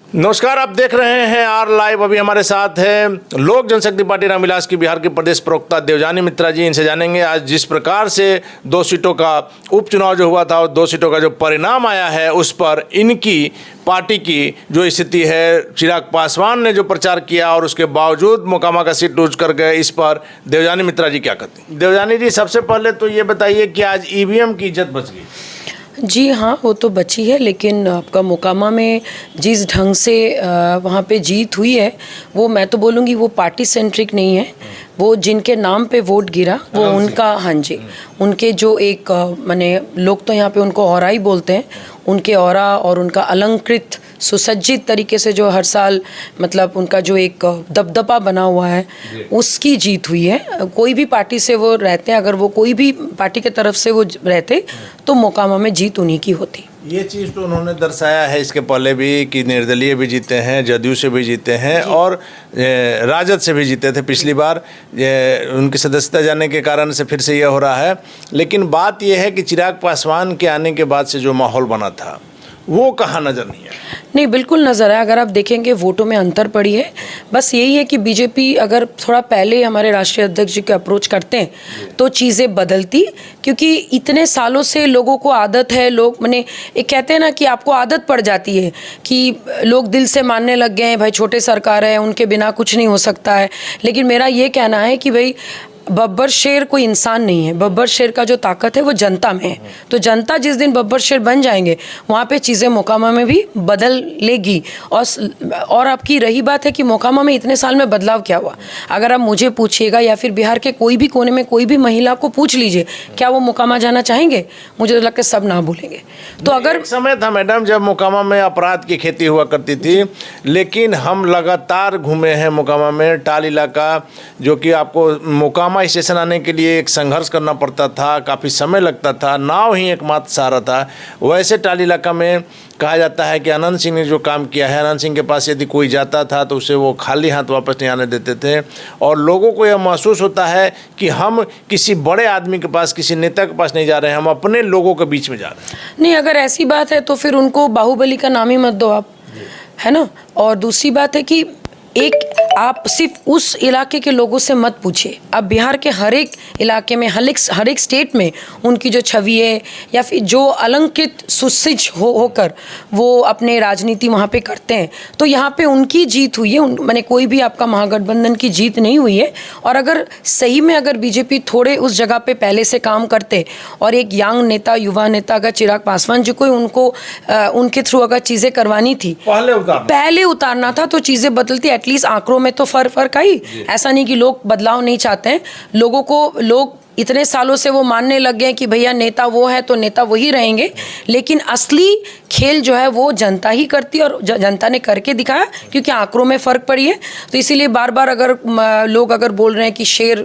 नमस्कार, आप देख रहे हैं आर लाइव। अभी हमारे साथ है लोक जनशक्ति पार्टी रामविलास की बिहार के प्रदेश प्रवक्ता देवजानी मित्रा जी। इनसे जानेंगे आज जिस प्रकार से 2 सीटों का उपचुनाव जो हुआ था और 2 सीटों का जो परिणाम आया है उस पर इनकी पार्टी की जो स्थिति है। चिराग पासवान ने जो प्रचार किया और उसके बावजूद मोकामा का सीट लूज कर गए, इस पर देवजानी मित्रा जी क्या कहते हैं? देवजानी जी, सबसे पहले तो ये बताइए कि आज ईवीएम की इज्जत बच गई? जी हाँ, वो तो बची है, लेकिन आपका मोकामा में जिस ढंग से वहाँ पे जीत हुई है वो मैं तो बोलूँगी वो पार्टी सेंट्रिक नहीं है। वो जिनके नाम पे वोट गिरा वो उनका, हाँ जी, उनके जो एक माने लोग तो यहाँ पे उनको औरा ही बोलते हैं, उनके औरा और उनका अलंकृत सुसज्जित तरीके से जो हर साल मतलब उनका जो एक दबदबा बना हुआ है उसकी जीत हुई है। कोई भी पार्टी से वो रहते हैं, अगर वो कोई भी पार्टी के तरफ से वो रहते तो मोकामा में जीत उन्हीं की होती। ये चीज़ तो उन्होंने दर्शाया है इसके पहले भी कि निर्दलीय भी जीते हैं, जदयू से भी जीते हैं और राजद से भी जीते थे पिछली बार। उनकी सदस्यता जाने के कारण से फिर से ये हो रहा है। लेकिन बात यह है कि चिराग पासवान के आने के बाद से जो माहौल बना था वो कहाँ नज़र नहीं आया? नहीं, बिल्कुल नज़र आया। अगर आप देखेंगे वोटों में अंतर पड़ी है। बस यही है कि बीजेपी अगर थोड़ा पहले हमारे राष्ट्रीय अध्यक्ष जी को अप्रोच करते हैं तो चीज़ें बदलती, क्योंकि इतने सालों से लोगों को आदत है, लोग माने एक कहते हैं ना कि आपको आदत पड़ जाती है कि लोग दिल से मानने लग गए हैं भाई छोटे सरकार है, उनके बिना कुछ नहीं हो सकता है। लेकिन मेरा ये कहना है कि भाई बब्बर शेर कोई इंसान नहीं है, बब्बर शेर का जो ताकत है वो जनता में है। तो जनता जिस दिन बब्बर शेर बन जाएंगे वहाँ पे चीज़ें मोकामा में भी बदल लेगी। और आपकी रही बात है कि मोकामा में इतने साल में बदलाव क्या हुआ, अगर आप मुझे पूछिएगा या फिर बिहार के कोई भी कोने में कोई भी महिला को पूछ लीजिए क्या वो मोकामा जाना चाहेंगे, मुझे तो लगता है सब ना भूलेंगे। तो अगर समय था मैडम जब मोकामा में अपराध की खेती हुआ करती थी, लेकिन हम लगातार घूमे हैं मोकामा में। टाल इलाका जो कि आपको मोकामा स्टेशन आने के लिए एक संघर्ष करना पड़ता था, काफ़ी समय लगता था, नाव ही एकमात्र सहारा था। वैसे टाल इलाका में कहा जाता है कि अनंत सिंह ने जो काम किया है, अनंत सिंह के पास यदि कोई जाता था तो उसे वो खाली हाथ वापस नहीं आने देते थे। और लोगों को यह महसूस होता है कि हम किसी बड़े आदमी के पास, किसी नेता के पास नहीं जा रहे हैं, हम अपने लोगों के बीच में जा रहे हैं। नहीं, अगर ऐसी बात है तो फिर उनको बाहुबली का नाम ही मत दो आप, है ना। और दूसरी बात है कि एक आप सिर्फ उस इलाके के लोगों से मत पूछिए, अब बिहार के हर एक इलाके में, हर एक स्टेट में उनकी जो छवि है या फिर जो अलंकृत सुसज्ज होकर वो अपने राजनीति वहाँ पे करते हैं, तो यहाँ पे उनकी जीत हुई है। माने कोई भी आपका महागठबंधन की जीत नहीं हुई है। और अगर सही में अगर बीजेपी थोड़े उस जगह पे पहले से काम करते और एक यंग नेता, युवा नेता अगर चिराग पासवान जी को उनको उनके थ्रू अगर चीज़ें करवानी थी, पहले उतारना था तो चीज़ें बदलती। एटलीस्ट आंकड़ों में तो फर्क आई। ऐसा नहीं कि लोग बदलाव नहीं चाहते हैं, लोग इतने सालों से वो मानने लग गए कि भैया नेता वो है तो नेता वही रहेंगे। लेकिन असली खेल जो है वो जनता ही करती है और जनता ने करके दिखाया, क्योंकि आंकड़ों में फ़र्क पड़ी है। तो इसीलिए बार बार अगर लोग अगर बोल रहे हैं कि शेर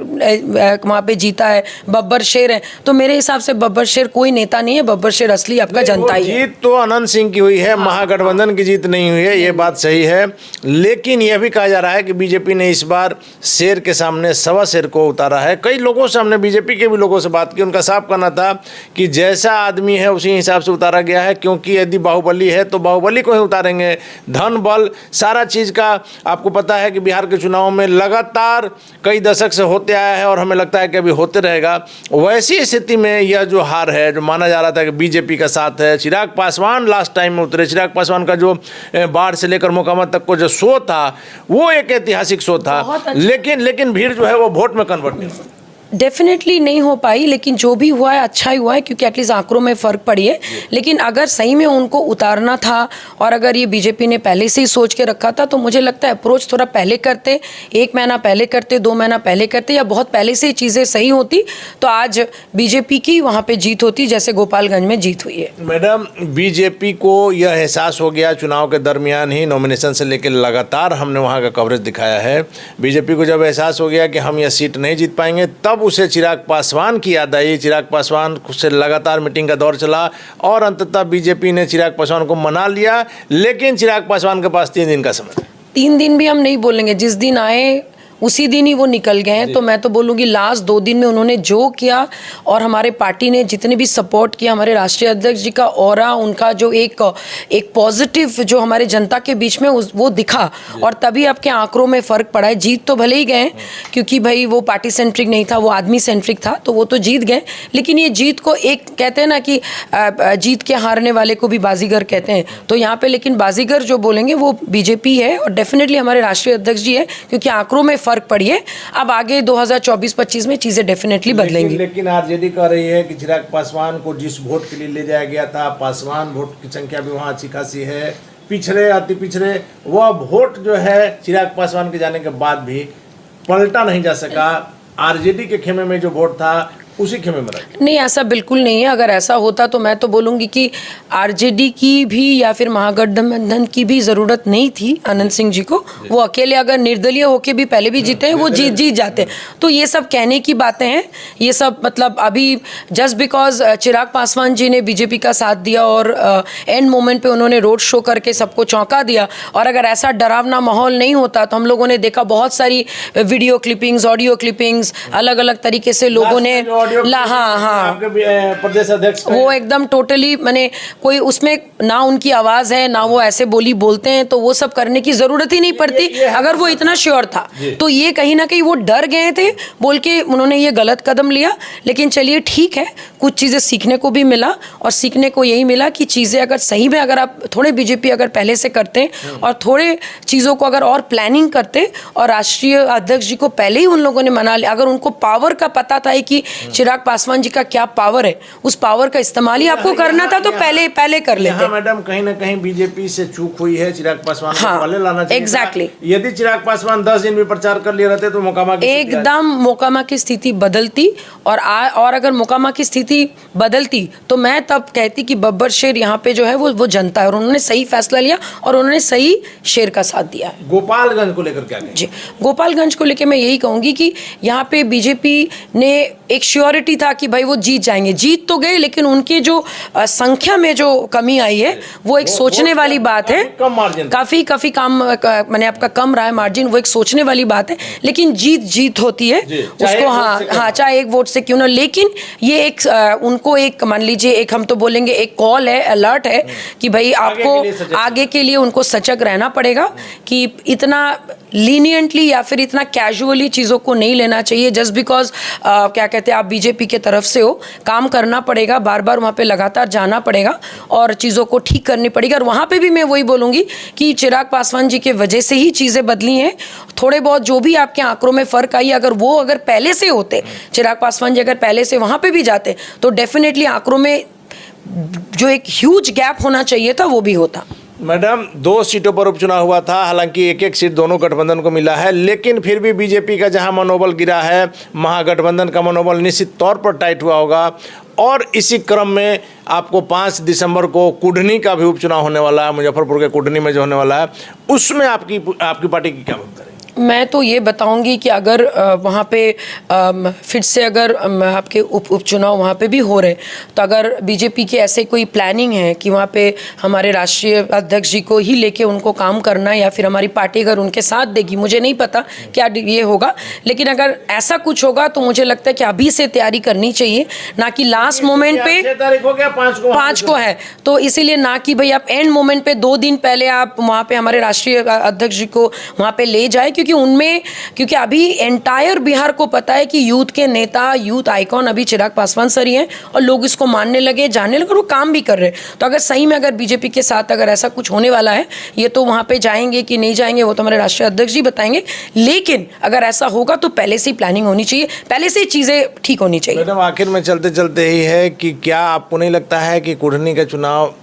वहाँ पे जीता है, बब्बर शेर है, तो मेरे हिसाब से बब्बर शेर कोई नेता नहीं है, बब्बर शेर असली आपका जनता ही है। जीत तो अनंत सिंह की हुई है, महागठबंधन की जीत नहीं हुई है, ये बात सही है। लेकिन यह भी कहा जा रहा है कि बीजेपी ने इस बार शेर के सामने सवा शेर को उतारा है। कई लोगों से हमने बीजेपी के भी लोगों से बात की, उनका साफ कहना था कि जैसा आदमी है उसी हिसाब से उतारा गया है, क्योंकि यदि बाहुबली है तो बाहुबली को ही उतारेंगे। धन बल सारा चीज़ का आपको पता है कि बिहार के चुनाव में लगातार कई दशक से होते आया है और हमें लगता है कि अभी होते रहेगा। वैसी स्थिति में यह जो हार है, जो माना जा रहा था कि बीजेपी का साथ है, चिराग पासवान लास्ट टाइम में उतरे, चिराग पासवान का जो बाढ़ से लेकर मोकामा तक को जो शो था वो एक ऐतिहासिक शो था। लेकिन भीड़ जो है वो वोट में कन्वर्ट नहीं हुई। डेफिनेटली नहीं हो पाई, लेकिन जो भी हुआ है अच्छा ही हुआ है, क्योंकि एटलीस्ट आंकड़ों में फ़र्क पड़ी है। लेकिन अगर सही में उनको उतारना था और अगर ये बीजेपी ने पहले से ही सोच के रखा था तो मुझे लगता है अप्रोच थोड़ा पहले करते, 1 महीना पहले करते, 2 महीना पहले करते, या बहुत पहले से ही चीज़ें सही होती तो आज बीजेपी की वहाँ पर जीत होती जैसे गोपालगंज में जीत हुई है। मैडम, बीजेपी को यह एहसास हो गया चुनाव के दरमियान ही, नॉमिनेशन से लेकर लगातार हमने वहाँ का कवरेज दिखाया है, बीजेपी को जब एहसास हो गया कि हम यह सीट नहीं जीत पाएंगे तब उसे चिराग पासवान की याद आई। चिराग पासवान से लगातार मीटिंग का दौर चला और अंततः बीजेपी ने चिराग पासवान को मना लिया। लेकिन चिराग पासवान के पास 3 दिन का समय, 3 दिन भी हम नहीं बोलेंगे, जिस दिन आए उसी दिन ही वो निकल गए हैं। तो मैं तो बोलूँगी लास्ट 2 दिन में उन्होंने जो किया और हमारे पार्टी ने जितने भी सपोर्ट किया, हमारे राष्ट्रीय अध्यक्ष जी का ऑरा, उनका जो एक पॉजिटिव जो हमारे जनता के बीच में वो दिखा, और तभी आपके आंकड़ों में फ़र्क पड़ा है। जीत तो भले ही गए क्योंकि भाई वो पार्टी सेंट्रिक नहीं था, वो आदमी सेंट्रिक था, तो वो तो जीत गए, लेकिन ये जीत को एक कहते हैं ना कि जीत के हारने वाले को भी बाजीगर कहते हैं, तो यहाँ पे लेकिन बाजीगर जो बोलेंगे वो बीजेपी है और डेफिनेटली हमारे राष्ट्रीय अध्यक्ष जी है, क्योंकि आंकड़ों में फ़र्क पड़ी है। अब आगे 2024-25 में चीज़ें डेफिनेटली बदलेंगी। लेकिन आरजेडी कह रही है कि चिराग पासवान को जिस वोट के लिए ले जाया गया था, पासवान वोट की संख्या भी वहाँ अच्छी खासी है, पिछड़े अति पिछड़े, वह वोट जो है चिराग पासवान के जाने के बाद भी पलटा नहीं जा सका। आरजेडी के खेमे में जो वोट था उसी खेमे में रहा। नहीं, ऐसा बिल्कुल नहीं है। अगर ऐसा होता तो मैं तो बोलूँगी कि आरजेडी की भी या फिर महागठबंधन की भी ज़रूरत नहीं थी आनंद सिंह जी को। वो अकेले अगर निर्दलीय होके भी पहले भी जीते हैं, वो जीत जाते। तो ये सब कहने की बातें हैं, ये सब मतलब अभी जस्ट बिकॉज चिराग पासवान जी ने बीजेपी का साथ दिया और एंड मोमेंट पे उन्होंने रोड शो करके सबको चौंका दिया, और अगर ऐसा डरावना माहौल नहीं होता तो हम लोगों ने देखा बहुत सारी वीडियो क्लिपिंग्स, ऑडियो क्लिपिंग्स, अलग अलग तरीके से लोगों ने हाँ प्रदेश अध्यक्ष वो एकदम टोटली मैंने कोई उसमें ना उनकी आवाज़ है ना वो ऐसे बोलते हैं, तो वो सब करने की ज़रूरत ही नहीं पड़ती अगर वो इतना श्योर था। तो ये कहीं ना कहीं वो डर गए थे बोल के उन्होंने ये गलत कदम लिया। लेकिन चलिए ठीक है, कुछ चीज़ें सीखने को भी मिला, और सीखने को यही मिला कि चीज़ें अगर सही में अगर आप थोड़े बीजेपी अगर पहले से करते और थोड़े चीज़ों को अगर और प्लानिंग करते और राष्ट्रीय अध्यक्ष जी को पहले ही उन लोगों ने मना लिया, अगर उनको पावर का पता था कि चिराग पासवान जी का क्या पावर है, उस पावर का इस्तेमाल ही आपको करना था तो पहले कर लेते। मैडम कहीं ना कहीं बीजेपी से चूक हुई है, चिराग पासवान को पहले लाना चाहिए। एग्जैक्टली। यदि चिराग पासवान 10 दिन भी प्रचार कर लिए रहते तो मोकामा की एकदम मोकामा की स्थिति बदलती, और अगर मोकामा की स्थिति बदलती तो मैं तब कहती कि बब्बर शेर यहाँ पे जो है वो जनता है, और उन्होंने सही फैसला लिया और उन्होंने सही शेर का साथ दिया। गोपालगंज को लेकर क्या कहें? जी, गोपालगंज को लेकर मैं यही कहूँगी कि यहाँ पे बीजेपी ने एक श्योरिटी था कि भाई वो जीत जाएंगे, जीत तो गए, लेकिन उनकी जो संख्या में जो कमी आई है वो एक सोचने वाली बात है। कम मार्जिन, काफ़ी कम मैंने आपका कम रहा है मार्जिन, वो एक सोचने वाली बात है। लेकिन जीत होती है उसको, हाँ चाहे एक वोट से क्यों ना, लेकिन ये एक उनको एक मान लीजिए एक हम तो बोलेंगे एक कॉल है, अलर्ट है कि भाई आपको आगे के लिए उनको सजग रहना पड़ेगा कि इतना लीनियंटली या फिर इतना कैजुअली चीज़ों को नहीं लेना चाहिए। जस्ट बिकॉज क्या कहते हैं आप बीजेपी के तरफ से हो, काम करना पड़ेगा, बार बार वहाँ पे लगातार जाना पड़ेगा और चीज़ों को ठीक करनी पड़ेगी। और वहाँ पे भी मैं वही बोलूँगी कि चिराग पासवान जी के वजह से ही चीज़ें बदली हैं। थोड़े बहुत जो भी आपके आंकड़ों में फ़र्क आई, अगर पहले से होते, चिराग पासवान जी अगर पहले से वहाँ पर भी जाते तो डेफिनेटली आंकड़ों में जो एक ह्यूज गैप होना चाहिए था वो भी होता। मैडम 2 सीटों पर उपचुनाव हुआ था, हालांकि एक सीट दोनों गठबंधन को मिला है, लेकिन फिर भी बीजेपी का जहां मनोबल गिरा है, महागठबंधन का मनोबल निश्चित तौर पर टाइट हुआ होगा। और इसी क्रम में आपको 5 दिसंबर को कुढ़नी का भी उपचुनाव होने वाला है, मुजफ्फरपुर के कुढ़नी में जो होने वाला है, उसमें आपकी पार्टी की क्या भूमिका रहेगी? मैं तो ये बताऊंगी कि अगर वहाँ पे फिर से अगर आपके उपचुनाव वहाँ पे भी हो रहे, तो अगर बीजेपी के ऐसे कोई प्लानिंग है कि वहाँ पे हमारे राष्ट्रीय अध्यक्ष जी को ही लेके उनको काम करना है, या फिर हमारी पार्टी अगर उनके साथ देगी, मुझे नहीं पता क्या ये होगा, लेकिन अगर ऐसा कुछ होगा तो मुझे लगता है कि अभी से तैयारी करनी चाहिए, ना कि लास्ट मोमेंट पे 6 तारीख हो गया, 5 को है, तो इसीलिए ना कि भाई आप एंड मोमेंट पे 2 दिन पहले आप वहाँ पे हमारे राष्ट्रीय अध्यक्ष जी को वहाँ पे ले जाए, क्योंकि अभी एंटायर बिहार को पता है कि यूथ के नेता, यूथ आइकॉन अभी चिराग पासवान सर ही हैं, और लोग इसको मानने लगे, जानने लगे, और वो काम भी कर रहे हैं। तो अगर सही में अगर बीजेपी के साथ अगर ऐसा कुछ होने वाला है, ये तो वहाँ पे जाएंगे कि नहीं जाएंगे वो तो हमारे राष्ट्रीय अध्यक्ष जी बताएंगे, लेकिन अगर ऐसा होगा तो पहले से ही प्लानिंग होनी चाहिए, पहले से चीज़ें ठीक होनी चाहिए। मैडम आखिर में चलते चलते ही है कि क्या आपको नहीं लगता है कि कुढ़नी का चुनाव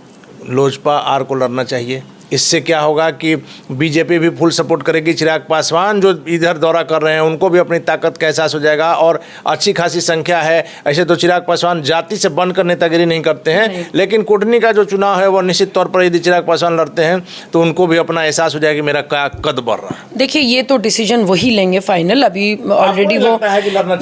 लोजपा आर को लड़ना चाहिए? इससे क्या होगा कि बीजेपी भी फुल सपोर्ट करेगी, चिराग पासवान जो इधर दौरा कर रहे हैं उनको भी अपनी ताकत का एहसास हो जाएगा, और अच्छी खासी संख्या है। ऐसे तो चिराग पासवान जाति से बनकर नेतागिरी नहीं करते हैं, लेकिन कुढ़नी का जो चुनाव है वो निश्चित तौर पर यदि चिराग पासवान लड़ते हैं तो उनको भी अपना एहसास हो जाएगा कि मेरा क्या कद बढ़ रहा है। देखिए ये तो डिसीजन वही लेंगे फाइनल, अभी ऑलरेडी वो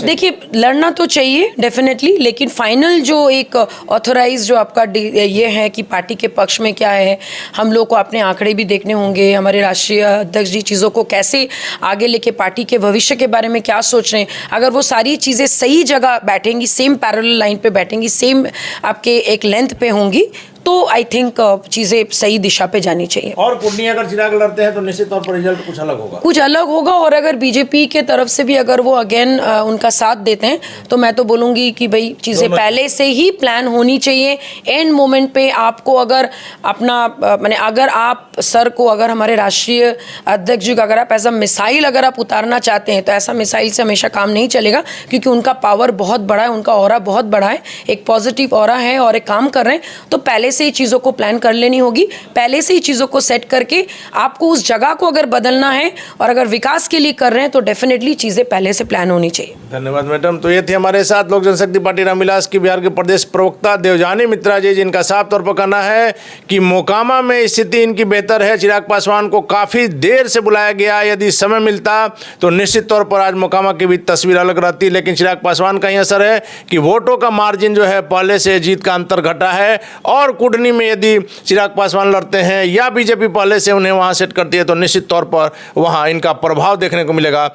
देखिए लड़ना तो चाहिए डेफिनेटली, लेकिन फाइनल जो एक ऑथोराइज जो आपका ये है कि पार्टी के पक्ष में क्या है, हम लोग को अपने अपने आंकड़े भी देखने होंगे, हमारे राष्ट्रीय अध्यक्ष जी चीज़ों को कैसे आगे लेके पार्टी के भविष्य के बारे में क्या सोच रहे हैं। अगर वो सारी चीज़ें सही जगह बैठेंगी, सेम पैरेलल लाइन पे बैठेंगी, सेम आपके एक लेंथ पे होंगी, तो आई थिंक चीज़ें सही दिशा पे जानी चाहिए। और कुडनी अगर चिराग लड़ते हैं तो निश्चित तौर पर रिजल्ट कुछ अलग होगा, कुछ अलग होगा। और अगर बीजेपी के तरफ से भी अगर वो अगेन उनका साथ देते हैं तो मैं तो बोलूँगी कि भाई चीज़ें पहले से ही प्लान होनी चाहिए। एंड मोमेंट पे आपको अगर अपना माने अगर आप सर को, अगर हमारे राष्ट्रीय अध्यक्ष जी को अगर आप ऐसा मिसाइल अगर आप उतारना चाहते हैं तो ऐसा मिसाइल से हमेशा काम नहीं चलेगा, क्योंकि उनका पावर बहुत बड़ा है, उनका ऑरा बहुत बड़ा है, एक पॉजिटिव ऑरा है और एक काम कर रहे हैं। तो पहले से ही चीज़ों को प्लान कर लेनी होगी, पहले से ही चीज़ों को सेट करके आपको उस जगह को अगर बदलना है और अगर विकास के लिए कर रहे हैं तो डेफिनेटली चीज़ें पहले से प्लान होनी चाहिए। धन्यवाद मैडम। तो ये थे हमारे साथ लोक जनशक्ति पार्टी रामविलास की बिहार के प्रदेश प्रवक्ता देवजानी मित्रा जी, जिनका साफ तौर पर कहना है कि मोकामा में स्थिति इनकी बेहतर है। चिराग पासवान को काफ़ी देर से बुलाया गया, यदि समय मिलता तो निश्चित तौर पर आज मोकामा की भी तस्वीर अलग रहती। लेकिन चिराग पासवान का ही असर है कि वोटों का मार्जिन जो है पहले से जीत का अंतर घटा है, और कुडनी में यदि चिराग पासवान लड़ते हैं या बीजेपी पहले से उन्हें वहां सेट करती है तो निश्चित तौर पर वहां इनका प्रभाव देखने को मिलेगा।